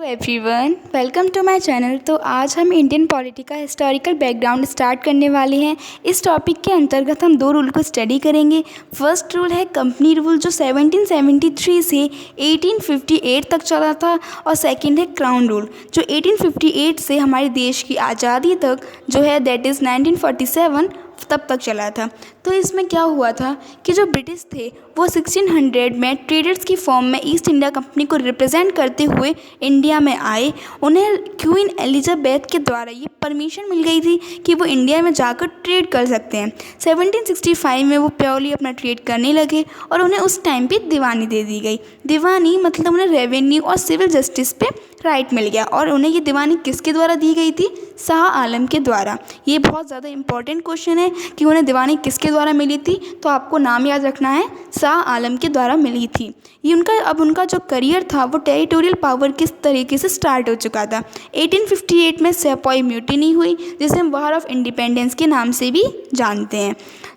Everyone, welcome to my channel. तो आज हम इंडियन पॉलिटी का हिस्टोरिकल बैकग्राउंड स्टार्ट करने वाले हैं। इस टॉपिक के अंतर्गत हम दो रूल को स्टडी करेंगे। फर्स्ट रूल है कंपनी रूल, जो 1773 से 1858 तक चला था, और सेकंड है क्राउन रूल, जो 1858 से हमारे देश की आज़ादी तक जो है दैट इज़ 1947 तब तक चला था। तो इसमें क्या हुआ था कि जो ब्रिटिश थे वो 1600 में ट्रेडर्स की फॉर्म में ईस्ट इंडिया कंपनी को रिप्रेजेंट करते हुए इंडिया में आए। उन्हें क्वीन एलिजाबेथ के द्वारा ये परमिशन मिल गई थी कि वो इंडिया में जाकर ट्रेड कर सकते हैं। 1765 में वो प्योरली अपना ट्रेड करने लगे और उन्हें उस टाइम पे दीवानी दे दी गई। दीवानी मतलब उन्हें रेवेन्यू और सिविल जस्टिस पे राइट मिल गया। और उन्हें ये दीवानी किसके द्वारा दी गई थी? शाह आलम के द्वारा। ये बहुत ज़्यादा इंपॉर्टेंट क्वेश्चन है कि उन्हें दीवानी किसके द्वारा मिली थी, तो आपको नाम याद रखना है, शाह आलम के द्वारा मिली थी। ये उनका जो करियर था वो टेरिटोरियल पावर किस तरीके से स्टार्ट हो चुका था। 1858 में सेपॉय म्यूटिनी हुई, जिसे हम वार ऑफ इंडिपेंडेंस के नाम से भी जानते हैं।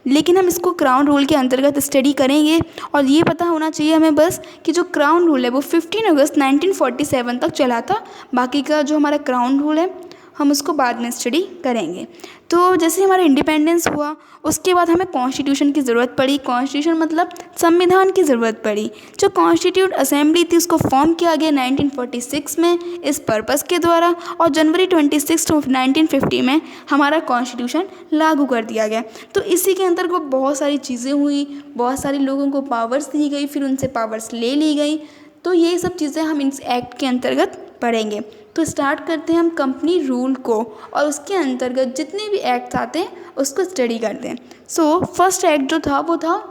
लेकिन हम इसको क्राउन रूल के अंतर्गत स्टडी करेंगे, और ये पता होना चाहिए हमें बस कि जो क्राउन रूल है वो 15 अगस्त 1947 तक चला था। बाकी का जो हमारा क्राउन रूल है हम उसको बाद में स्टडी करेंगे। तो जैसे हमारा इंडिपेंडेंस हुआ उसके बाद हमें कॉन्स्टिट्यूशन की ज़रूरत पड़ी। कॉन्स्टिट्यूशन मतलब संविधान की ज़रूरत पड़ी। जो कॉन्स्टिट्यूट असेंबली थी उसको फॉर्म किया गया 1946 में इस पर्पज़ के द्वारा, और जनवरी 26 1950 में हमारा कॉन्स्टिट्यूशन लागू कर दिया गया। तो इसी के अंतर्गत बहुत सारी चीज़ें हुई, बहुत सारे लोगों को पावर्स दी गई, फिर उनसे पावर्स ले ली गई। तो ये सब चीज़ें हम इस एक्ट के अंतर्गत पढ़ेंगे। तो स्टार्ट करते हैं हम कंपनी रूल को, और उसके अंतर्गत जितने भी एक्ट आते हैं उसको स्टडी करते हैं। सो फर्स्ट एक्ट जो था वो था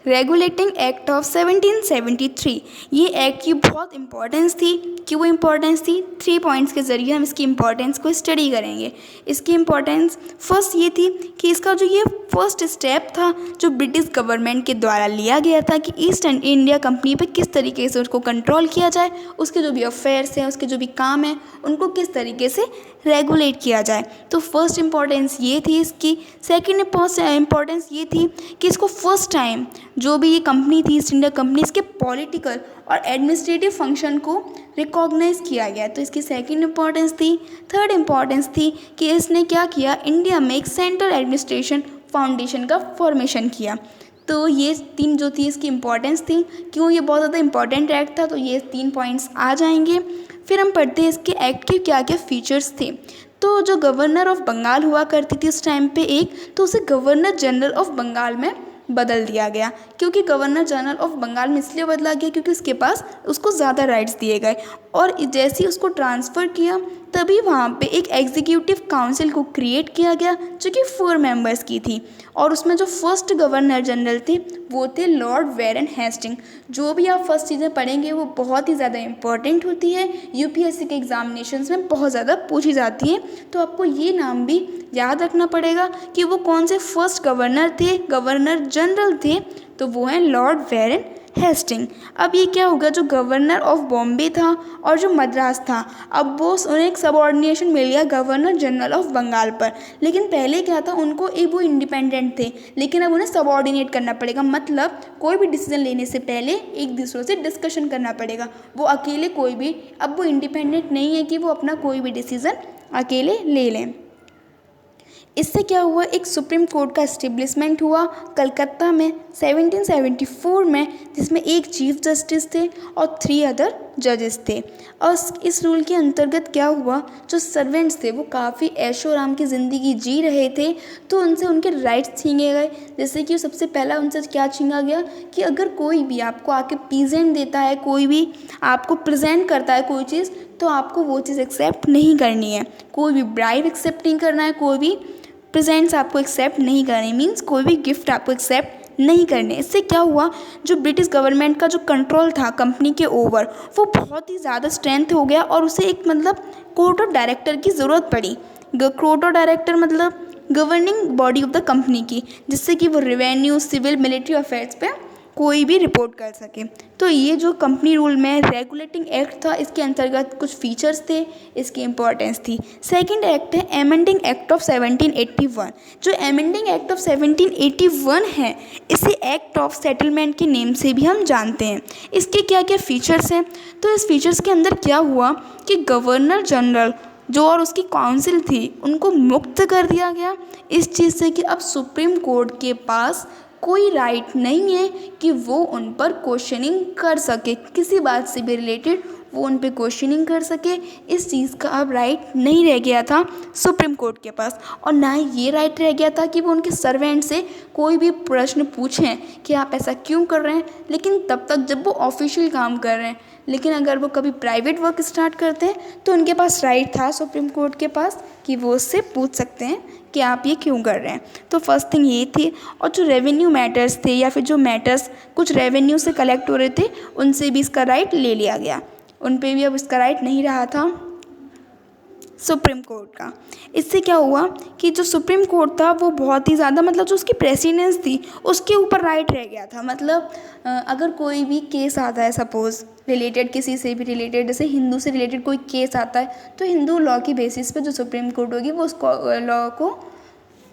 रेगुलेटिंग एक्ट ऑफ 1773। ये एक्ट की बहुत इंपॉर्टेंस थी। क्यों इंपॉर्टेंस थी? 3 पॉइंट्स के ज़रिए हम इसकी इंपॉर्टेंस को स्टडी करेंगे। इसकी इंपॉर्टेंस फर्स्ट ये थी कि इसका जो ये फर्स्ट स्टेप था जो ब्रिटिश गवर्नमेंट के द्वारा लिया गया था कि ईस्ट इंडिया कंपनी पे किस तरीके से उसको कंट्रोल किया जाए, उसके जो भी अफेयर्स हैं, उसके जो भी काम हैं, उनको किस तरीके से रेगुलेट किया जाए। तो फर्स्ट इंपॉर्टेंस ये थी इसकी। सेकेंड इंपॉर्टेंस ये थी कि इसको फर्स्ट टाइम जो भी ये कंपनी थी ईस्ट इंडिया कंपनी, इसके पॉलिटिकल और एडमिनिस्ट्रेटिव फंक्शन को रिकॉग्नाइज किया गया। तो इसकी सेकंड इंपॉर्टेंस थी। थर्ड इंपॉर्टेंस थी कि इसने क्या किया, इंडिया में एक सेंट्रल एडमिनिस्ट्रेशन फाउंडेशन का फॉर्मेशन किया। तो ये 3 जो थी इसकी इंपॉर्टेंस थी। क्यों? ये बहुत ज़्यादा इंपॉर्टेंट एक्ट था, तो ये 3 पॉइंट्स आ जाएंगे। फिर हम पढ़ते हैं इसके एक्ट के क्या क्या फीचर्स थे। तो जो गवर्नर ऑफ बंगाल हुआ करती थी उस टाइम पे एक, तो उसे गवर्नर जनरल ऑफ बंगाल में बदल दिया गया। क्योंकि गवर्नर जनरल ऑफ बंगाल में इसलिए बदला गया क्योंकि उसके पास उसको ज़्यादा राइट्स दिए गए, और जैसे ही उसको ट्रांसफ़र किया तभी वहाँ पे एक एग्जीक्यूटिव काउंसिल को क्रिएट किया गया जो कि 4 मेंबर्स की थी। और उसमें जो फर्स्ट गवर्नर जनरल थे वो थे लॉर्ड वेरन हेस्टिंग। जो भी आप फर्स्ट चीज़ें पढ़ेंगे वो बहुत ही ज़्यादा इंपॉर्टेंट होती है, यूपीएससी के एग्जामिनेशंस में बहुत ज़्यादा पूछी जाती हैं। तो आपको ये नाम भी याद रखना पड़ेगा कि वो कौन से फर्स्ट गवर्नर थे, गवर्नर जनरल थे, तो वो हैं लॉर्ड वेरन हेस्टिंग। अब ये क्या होगा, जो गवर्नर ऑफ बॉम्बे था और जो मद्रास था, अब वो उन्हें एक सबऑर्डिनेशन मिल गया गवर्नर जनरल ऑफ बंगाल पर। लेकिन पहले क्या था, उनको वो इंडिपेंडेंट थे, लेकिन अब उन्हें सबऑर्डिनेट करना पड़ेगा। मतलब कोई भी डिसीजन लेने से पहले एक दूसरों से डिस्कशन करना पड़ेगा। वो अकेले कोई भी, अब वो इंडिपेंडेंट नहीं है कि वो अपना कोई भी डिसीज़न अकेले ले लें। इससे क्या हुआ, एक सुप्रीम कोर्ट का इस्टेब्लिशमेंट हुआ कलकत्ता में 1774 में, जिसमें एक चीफ जस्टिस थे और 3 अदर जजेस थे। और इस रूल के अंतर्गत क्या हुआ, जो सर्वेंट्स थे वो काफ़ी ऐशो आराम की ज़िंदगी जी रहे थे, तो उनसे उनके राइट्स छीने गए। जैसे कि सबसे पहला उनसे क्या छीना गया कि अगर कोई भी आपको आके प्रेजेंट देता है, कोई भी आपको प्रेजेंट करता है कोई चीज़, तो आपको वो चीज़ एक्सेप्ट नहीं करनी है। कोई भी ब्राइब एक्सेप्ट नहीं करना है, कोई भी प्रेजेंट्स आपको एक्सेप्ट नहीं करने, मीन्स कोई भी गिफ्ट आपको एक्सेप्ट नहीं करने। इससे क्या हुआ, जो ब्रिटिश गवर्नमेंट का जो कंट्रोल था कंपनी के ओवर, वो बहुत ही ज़्यादा स्ट्रेंथ हो गया, और उसे एक मतलब कोर्ट ऑफ डायरेक्टर की ज़रूरत पड़ी। कोर्ट ऑफ डायरेक्टर मतलब governing body of the company की, जिससे कि वो रेवेन्यू, सिविल, मिलिट्री अफेयर्स पे कोई भी रिपोर्ट कर सके। तो ये जो कंपनी रूल में रेगुलेटिंग एक्ट था, इसके अंतर्गत कुछ फीचर्स थे, इसकी इंपॉर्टेंस थी। सेकंड एक्ट है एमेंडिंग एक्ट ऑफ 1781। जो एमेंडिंग एक्ट ऑफ 1781 है, इसे एक्ट ऑफ सेटलमेंट के नेम से भी हम जानते हैं। इसके क्या क्या फीचर्स हैं? तो इस फीचर्स के अंदर क्या हुआ कि गवर्नर जनरल जो और उसकी काउंसिल थी, उनको मुक्त कर दिया गया इस चीज़ से कि अब सुप्रीम कोर्ट के पास कोई राइट नहीं है कि वो उन पर क्वेश्चनिंग कर सके, किसी बात से भी रिलेटेड वो उन पे क्वेश्चनिंग कर सके। इस चीज़ का अब राइट नहीं रह गया था सुप्रीम कोर्ट के पास, और ना ही ये राइट रह गया था कि वो उनके सर्वेंट से कोई भी प्रश्न पूछें कि आप ऐसा क्यों कर रहे हैं, लेकिन तब तक जब वो ऑफिशियल काम कर रहे हैं। लेकिन अगर वो कभी प्राइवेट वर्क स्टार्ट करते हैं तो उनके पास राइट था सुप्रीम कोर्ट के पास कि वो उससे पूछ सकते हैं कि आप ये क्यों कर रहे हैं। तो फर्स्ट थिंग ये थी। और जो रेवेन्यू मैटर्स थे या फिर जो मैटर्स कुछ रेवेन्यू से कलेक्ट हो रहे थे, उनसे भी इसका राइट ले लिया गया, उन पे भी अब इसका राइट नहीं रहा था सुप्रीम कोर्ट का। इससे क्या हुआ कि जो सुप्रीम कोर्ट था वो बहुत ही ज़्यादा, मतलब जो उसकी प्रेसिडेंस थी उसके ऊपर राइट रह गया था। मतलब अगर कोई भी केस आता है, सपोज़ रिलेटेड किसी से भी रिलेटेड, जैसे हिंदू से रिलेटेड कोई केस आता है, तो हिंदू लॉ की बेसिस पे जो सुप्रीम कोर्ट होगी वो उस लॉ को,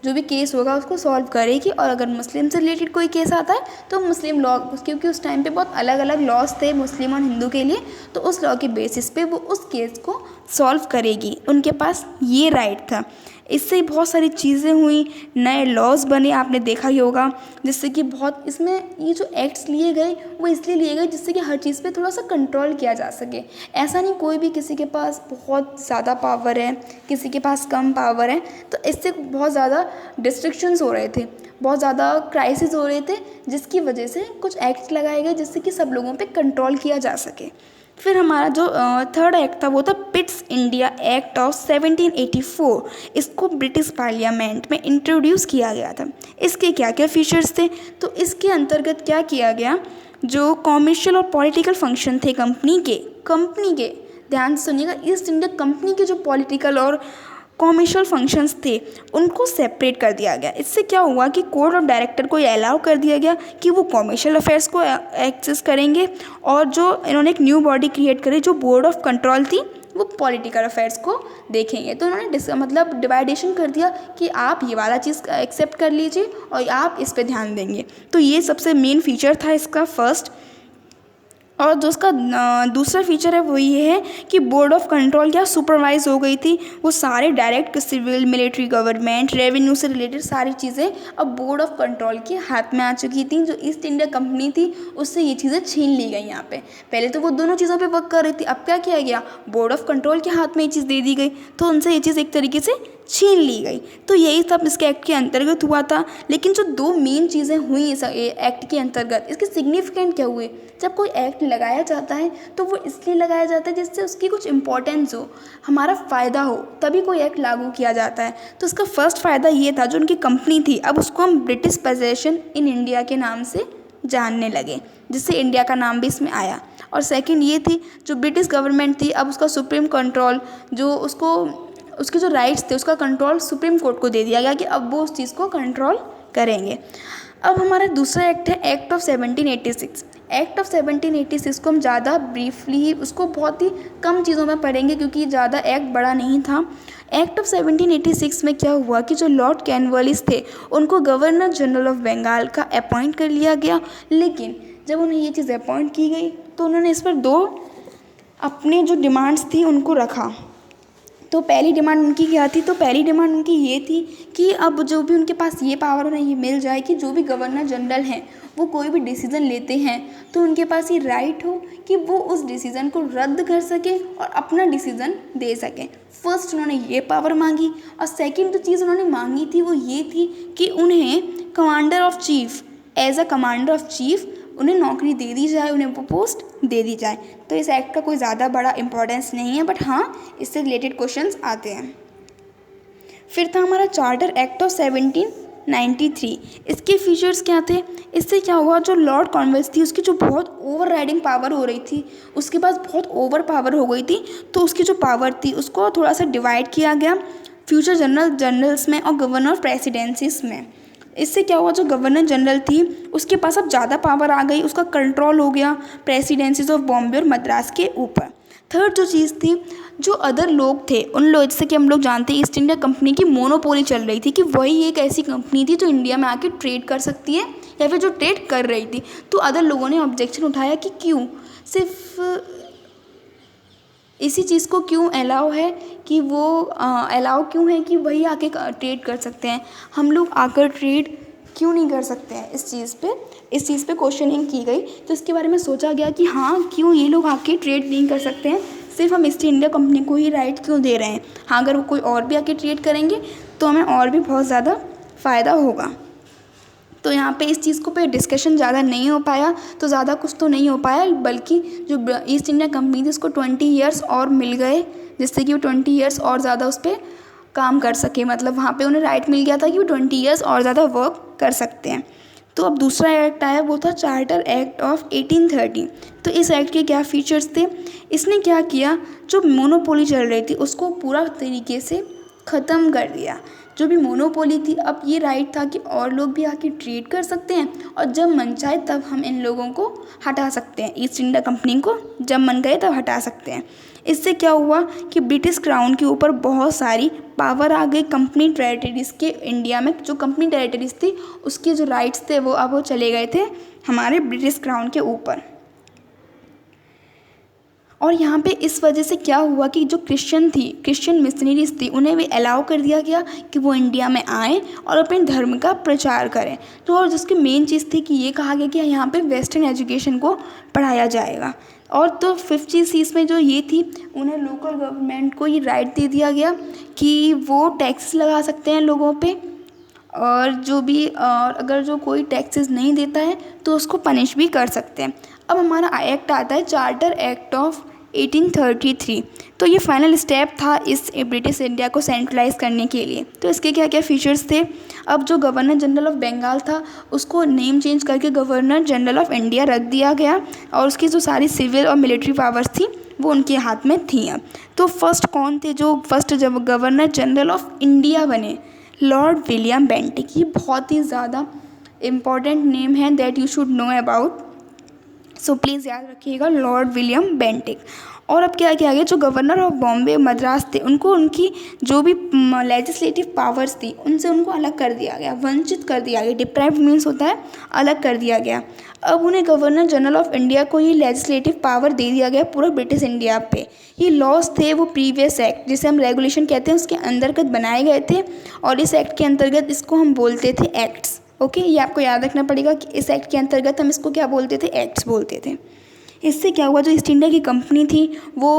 जो भी केस होगा उसको सॉल्व करेगी। और अगर मुस्लिम से रिलेटेड कोई केस आता है तो मुस्लिम लॉ, क्योंकि उस टाइम पे बहुत अलग अलग लॉज थे मुस्लिम और हिंदू के लिए, तो उस लॉ के बेसिस पे वो उस केस को सॉल्व करेगी, उनके पास ये राइट था। इससे बहुत सारी चीज़ें हुई, नए लॉज बने, आपने देखा ही होगा, जिससे कि बहुत इसमें ये जो एक्ट्स लिए गए वो इसलिए लिए गए जिससे कि हर चीज़ पे थोड़ा सा कंट्रोल किया जा सके। ऐसा नहीं कोई भी किसी के पास बहुत ज़्यादा पावर है, किसी के पास कम पावर है, तो इससे बहुत ज़्यादा डिस्ट्रिक्शंस हो रहे थे, बहुत ज़्यादा क्राइसिस हो रहे थे, जिसकी वजह से कुछ एक्ट्स लगाए गए जिससे कि सब लोगों पे कंट्रोल किया जा सके। फिर हमारा जो थर्ड एक्ट था वो था पिट्स इंडिया एक्ट ऑफ 1784। इसको ब्रिटिश पार्लियामेंट में इंट्रोड्यूस किया गया था। इसके क्या क्या फीचर्स थे? तो इसके अंतर्गत क्या किया गया, जो कॉमर्शियल और पॉलिटिकल फंक्शन थे कंपनी के, ध्यान से सुनिएगा, ईस्ट इंडिया कंपनी के जो पॉलिटिकल और कॉमर्शियल फंक्शंस थे उनको सेपरेट कर दिया गया। इससे क्या हुआ कि कोड ऑफ डायरेक्टर को ये अलाउ कर दिया गया कि वो कॉमर्शियल अफेयर्स को एक्सेस करेंगे, और जो इन्होंने एक न्यू बॉडी क्रिएट करी जो बोर्ड ऑफ कंट्रोल थी, वो पॉलिटिकल अफेयर्स को देखेंगे। तो उन्होंने मतलब डिवाइडेशन कर दिया कि आप ये वाला चीज़ एक्सेप्ट कर लीजिए और आप इस पर ध्यान देंगे। तो ये सबसे मेन फीचर था इसका फर्स्ट। और जो उसका दूसरा फीचर है वो ये है कि बोर्ड ऑफ कंट्रोल क्या सुपरवाइज हो गई थी, वो सारे direct civil, military, government, revenue से रिलेटेड सारी चीज़ें अब बोर्ड ऑफ कंट्रोल के हाथ में आ चुकी थी। जो ईस्ट इंडिया कंपनी थी उससे ये चीज़ें छीन ली गई यहाँ पे। पहले तो वो दोनों चीज़ों पे वर्क कर रही थी, अब क्या किया गया, बोर्ड ऑफ कंट्रोल के हाथ में ये चीज़ दे दी गई, तो उनसे ये चीज़ एक तरीके से छीन ली गई। तो यही सब इसके एक्ट के अंतर्गत हुआ था। लेकिन जो दो मेन चीज़ें हुई इस एक्ट के अंतर्गत, इसके सिग्निफिकेंट क्या हुए, जब कोई एक्ट लगाया जाता है तो वो इसलिए लगाया जाता है जिससे उसकी कुछ इंपॉर्टेंस हो, हमारा फ़ायदा हो, तभी कोई एक्ट लागू किया जाता है। तो इसका फर्स्ट फ़ायदा ये था, जो उनकी कंपनी थी अब उसको हम ब्रिटिश पोजेशन इन इंडिया के नाम से जानने लगे, जिससे इंडिया का नाम भी इसमें आया। और सेकंड ये थी, जो ब्रिटिश गवर्नमेंट थी अब उसका सुप्रीम कंट्रोल, जो उसके जो राइट्स थे उसका कंट्रोल सुप्रीम कोर्ट को दे दिया गया कि अब वो उस चीज़ को कंट्रोल करेंगे। अब हमारा दूसरा एक्ट है एक्ट ऑफ 1786। एक्ट ऑफ 1786 को हम ज़्यादा ब्रीफली, उसको बहुत ही कम चीज़ों में पढ़ेंगे क्योंकि ज़्यादा एक्ट बड़ा नहीं था। एक्ट ऑफ 1786 में क्या हुआ कि जो लॉर्ड कैनवालिस थे उनको गवर्नर जनरल ऑफ बंगाल का अपॉइंट कर लिया गया। लेकिन जब उन्हें ये चीज़ अपॉइंट की गई तो उन्होंने इस पर दो अपने जो डिमांड्स थी उनको रखा। तो पहली डिमांड उनकी क्या थी? तो पहली डिमांड उनकी ये थी कि अब जो भी उनके पास ये पावर उन्हें ये मिल जाए कि जो भी गवर्नर जनरल हैं वो कोई भी डिसीज़न लेते हैं तो उनके पास ये राइट हो कि वो उस डिसीज़न को रद्द कर सकें और अपना डिसीज़न दे सकें। फर्स्ट उन्होंने ये पावर मांगी। और सेकंड जो चीज़ उन्होंने मांगी थी वो ये थी कि उन्हें commander of chief, as a commander of chief उन्हें नौकरी दे दी जाए, उन्हें वो पोस्ट दे दी जाए। तो इस एक्ट का कोई ज़्यादा बड़ा इंपॉर्टेंस नहीं है, बट हाँ इससे रिलेटेड क्वेश्चंस आते हैं। फिर था हमारा चार्टर एक्ट ऑफ 1793। इसके फीचर्स क्या थे? इससे क्या हुआ, जो लॉर्ड कॉर्नवालिस थी उसकी जो बहुत ओवर राइडिंग पावर हो रही थी, उसके पास बहुत ओवर पावर हो गई थी, तो उसकी जो पावर थी उसको थोड़ा सा डिवाइड किया गया फ्यूचर जनरल्स में और गवर्नर प्रेसिडेंसीज में। इससे क्या हुआ, जो गवर्नर जनरल थी उसके पास अब ज़्यादा पावर आ गई, उसका कंट्रोल हो गया प्रेसिडेंसीज ऑफ बॉम्बे और मद्रास के ऊपर। थर्ड जो चीज़ थी, जो अदर लोग थे उन लोग, जैसे कि हम लोग जानते हैं ईस्ट इंडिया कंपनी की मोनोपोली चल रही थी कि वही एक ऐसी कंपनी थी जो इंडिया में आके ट्रेड कर सकती है या फिर जो ट्रेड कर रही थी। तो अदर लोगों ने ऑब्जेक्शन उठाया कि क्यों सिर्फ इसी चीज़ को क्यों अलाउ है, कि वो अलाउ क्यों है कि वही आके ट्रेड कर सकते हैं, हम लोग आकर ट्रेड क्यों नहीं कर सकते हैं। इस चीज़ पे क्वेश्चनिंग की गई। तो इसके बारे में सोचा गया कि हाँ, क्यों ये लोग आके ट्रेड नहीं कर सकते हैं, सिर्फ हम ईस्ट इंडिया कंपनी को ही राइट क्यों दे रहे हैं। हाँ, अगर वो कोई और भी आके ट्रेड करेंगे तो हमें और भी बहुत ज़्यादा फ़ायदा होगा। तो यहाँ पे इस चीज़ को पे डिस्कशन ज़्यादा नहीं हो पाया, तो ज़्यादा कुछ तो नहीं हो पाया, बल्कि जो ईस्ट इंडिया कंपनी थी उसको 20 ईयर्स और मिल गए, जिससे कि वो 20 ईयर्स और ज़्यादा उस पर काम कर सके। मतलब वहाँ पे उन्हें राइट मिल गया था कि वो 20 ईयर्स और ज़्यादा वर्क कर सकते हैं। तो अब दूसरा एक्ट आया, वो था चार्टर एक्ट ऑफ 1830। तो इस एक्ट के क्या फीचर्स थे, इसने क्या किया, जो मोनोपोली चल रही थी उसको पूरा तरीके से ख़त्म कर दिया। जो भी मोनोपोली थी, अब ये राइट था कि और लोग भी आके ट्रेड कर सकते हैं और जब मन चाहे तब हम इन लोगों को हटा सकते हैं, ईस्ट इंडिया कंपनी को जब मन करे तब हटा सकते हैं। इससे क्या हुआ कि ब्रिटिश क्राउन के ऊपर बहुत सारी पावर आ गई कंपनी टेरिटरीज़ के। इंडिया में जो कंपनी टेरिटरीज़ थी उसके जो राइट्स थे वो अब वो चले गए थे हमारे ब्रिटिश क्राउन के ऊपर। और यहाँ पे इस वजह से क्या हुआ कि जो क्रिश्चियन मिशनरीज थी उन्हें भी अलाउ कर दिया गया कि वो इंडिया में आएँ और अपने धर्म का प्रचार करें। तो और जिसकी मेन चीज़ थी कि ये कहा गया कि यहाँ पे वेस्टर्न एजुकेशन को पढ़ाया जाएगा। और तो फिफ्थ चीज़ इसमें जो ये थी, उन्हें लोकल गवर्नमेंट को ये राइट दे दिया गया कि वो टैक्स लगा सकते हैं लोगों पे, और जो भी और अगर जो कोई टैक्सेस नहीं देता है तो उसको पनिश भी कर सकते हैं। अब हमारा एक्ट आता है चार्टर एक्ट ऑफ 1833। तो ये फाइनल स्टेप था इस ब्रिटिश इंडिया को सेंट्रलाइज करने के लिए। तो इसके क्या क्या फीचर्स थे, अब जो गवर्नर जनरल ऑफ बंगाल था उसको नेम चेंज करके गवर्नर जनरल ऑफ इंडिया रख दिया गया, और उसकी जो सारी सिविल और मिलिट्री पावर्स थी वो उनके हाथ में थी। अब तो फर्स्ट कौन थे जो फर्स्ट जब गवर्नर जनरल ऑफ इंडिया बने, लॉर्ड विलियम बेंटिक। ये बहुत ही ज़्यादा इम्पॉर्टेंट नेम है that you should know about, so please याद रखिएगा, लॉर्ड विलियम बेंटिक। और अब क्या किया गया, जो गवर्नर ऑफ बॉम्बे मद्रास थे उनको उनकी जो भी लेजिस्लेटिव पावर्स थी उनसे उनको अलग कर दिया गया, वंचित कर दिया गया। डिप्राइव्ड मीन्स होता है अलग कर दिया गया। अब उन्हें गवर्नर जनरल ऑफ इंडिया को ये लेजिस्लेटिव पावर दे दिया गया पूरा ब्रिटिश इंडिया पे। ये लॉज थे वो प्रीवियस एक्ट जिसे हम रेगुलेशन कहते हैं उसके अंतर्गत बनाए गए थे, और इस एक्ट के अंतर्गत इसको हम बोलते थे एक्ट्स। ओके, ये आपको याद रखना पड़ेगा कि इस एक्ट के अंतर्गत हम इसको क्या बोलते थे, एक्ट्स बोलते थे। इससे क्या हुआ, जो ईस्ट इंडिया की कंपनी थी वो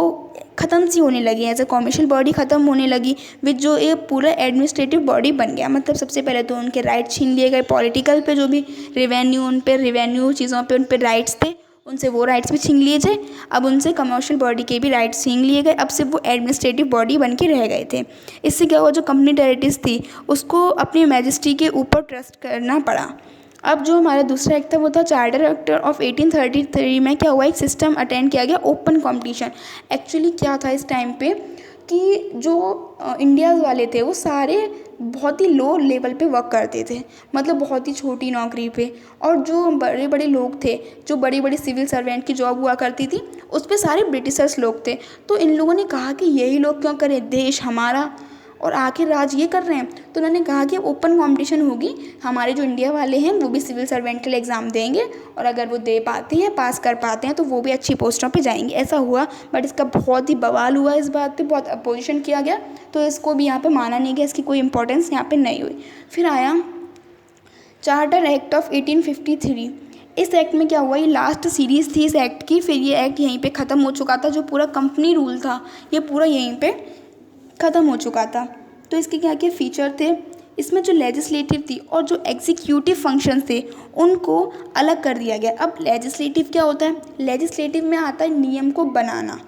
ख़त्म सी होने लगी, एज ए कॉमर्शियल बॉडी ख़त्म होने लगी, विद जो एक पूरा एडमिनिस्ट्रेटिव बॉडी बन गया। मतलब सबसे पहले तो उनके राइट छीन लिए गए, पॉलिटिकल पे जो भी रेवेन्यू चीज़ों पे उन पर राइट्स थे उनसे वो राइट्स भी छीन लिए जाए। अब उनसे कमर्शियल बॉडी के भी राइट्स छीन लिए गए, अब सिर्फ वो एडमिनिस्ट्रेटिव बॉडी बन के रह गए थे। इससे क्या हुआ, जो कंपनी टेरिटरीज थी उसको अपनी मैजेस्टी के ऊपर ट्रस्ट करना पड़ा। अब जो हमारा दूसरा एक्ट था वो था चार्टर एक्ट ऑफ 1833 में क्या हुआ, एक सिस्टम अटेंड किया गया, ओपन कंपटीशन। एक्चुअली क्या था इस टाइम पे कि जो इंडिया वाले थे वो सारे बहुत ही लो लेवल पे वर्क करते थे, मतलब बहुत ही छोटी नौकरी पे, और जो बड़े बड़े लोग थे, जो बड़ी बड़ी सिविल सर्वेंट की जॉब हुआ करती थी उस पे सारे ब्रिटिशर्स लोग थे। तो इन लोगों ने कहा कि यही लोग क्यों करें, देश हमारा और आखिर राज ये कर रहे हैं। तो उन्होंने कहा कि ओपन कंपटीशन होगी, हमारे जो इंडिया वाले हैं वो भी सिविल सर्वेंट के लिए एग्ज़ाम देंगे, और अगर वो दे पाते हैं, पास कर पाते हैं तो वो भी अच्छी पोस्टों पे जाएंगे। ऐसा हुआ, बट इसका बहुत ही बवाल हुआ, इस बात पे बहुत अपोजिशन किया गया, तो इसको भी यहाँ पे माना नहीं गया, इसकी कोई इंपॉर्टेंस यहाँ पे नहीं हुई। फिर आया चार्टर एक्ट ऑफ 1853। इस एक्ट में क्या हुआ, ये लास्ट सीरीज़ थी इस एक्ट की, फिर ये एक्ट यहीं पे ख़त्म हो चुका था। जो पूरा कंपनी रूल था ये पूरा यहीं पे ख़त्म हो चुका था। तो इसके क्या क्या फ़ीचर थे, इसमें जो लेजिस्लेटिव थी और जो एग्जीक्यूटिव फंक्शंस थे उनको अलग कर दिया गया। अब लेजिस्लेटिव क्या होता है, लेजिस्लेटिव में आता है नियम को बनाना,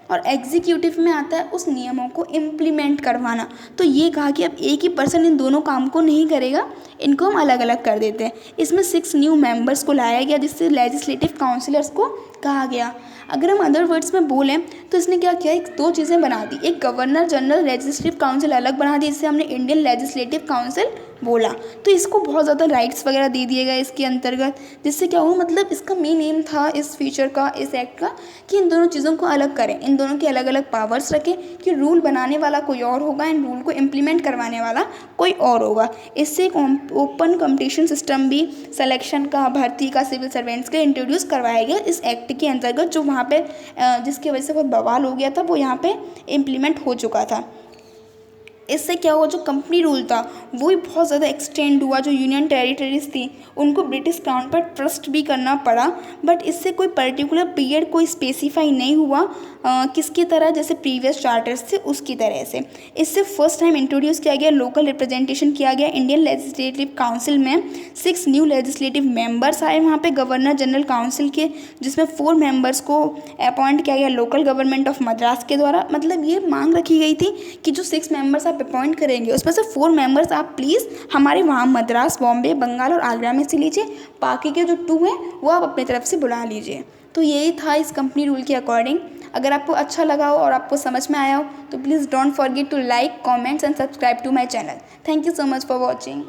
और एग्जीक्यूटिव में आता है उस नियमों को इम्प्लीमेंट करवाना। तो ये कहा कि अब एक ही पर्सन इन दोनों काम को नहीं करेगा, इनको हम अलग अलग कर देते हैं। इसमें 6 न्यू मेंबर्स को लाया गया, जिससे लेजिस्लेटिव काउंसिलर्स को कहा गया। अगर हम अदर वर्ड्स में बोलें तो इसने क्या किया, एक 2 चीज़ें बना दी, एक गवर्नर जनरल लेजिस्लेटिव काउंसिल अलग बना दी, जिससे हमने इंडियन लेजिस्लेटिव काउंसिल बोला। तो इसको बहुत ज़्यादा राइट्स वगैरह दे दिए गए इसके अंतर्गत, जिससे क्या हुआ, मतलब इसका मेन एम था इस फीचर का, इस एक्ट का, कि इन दोनों चीज़ों को अलग करें, इन दोनों के अलग अलग पावर्स रखें कि रूल बनाने वाला कोई और होगा एंड रूल को इम्प्लीमेंट करवाने वाला कोई और होगा। इससे एक ओपन कंपटीशन सिस्टम भी सिलेक्शन का, भर्ती का, सिविल सर्वेंट्स का इंट्रोड्यूस करवाया गया इस एक्ट के अंतर्गत, जो वहाँ पे जिसकी वजह से बहुत बवाल हो गया था, वो यहाँ पे इम्प्लीमेंट हो चुका था। इससे क्या हुआ, जो कंपनी रूल था वो भी बहुत ज़्यादा एक्सटेंड हुआ। जो यूनियन टेरिटरीज थी उनको ब्रिटिश क्राउन पर ट्रस्ट भी करना पड़ा, बट इससे कोई पर्टिकुलर पीरियड कोई स्पेसिफाई नहीं हुआ किसकी तरह, जैसे प्रीवियस चार्टर्स थे उसकी तरह से। इससे फर्स्ट टाइम इंट्रोड्यूस किया गया, लोकल रिप्रेजेंटेशन किया गया इंडियन लेजिस्लेटिव काउंसिल में। 6 न्यू लेजिस्लेटिव मेंबर्स आए वहाँ पे गवर्नर जनरल काउंसिल के, जिसमें 4 मेंबर्स को अपॉइंट किया गया लोकल गवर्नमेंट ऑफ मद्रास के द्वारा। मतलब ये मांग रखी गई थी कि जो 6 मेंबर्स आप अपॉइंट करेंगे उसमें से 4 मेंबर्स आप प्लीज़ हमारे वहाँ मद्रास, बॉम्बे, बंगाल और आगरा में से लीजिए, बाकी के जो 2 हैं वो आप अपनी तरफ से बुला लीजिए। तो यही था इस कंपनी रूल के अकॉर्डिंग। अगर आपको अच्छा लगा हो और आपको समझ में आया हो तो please don't forget to like, comments and subscribe to my channel. Thank you so much for watching.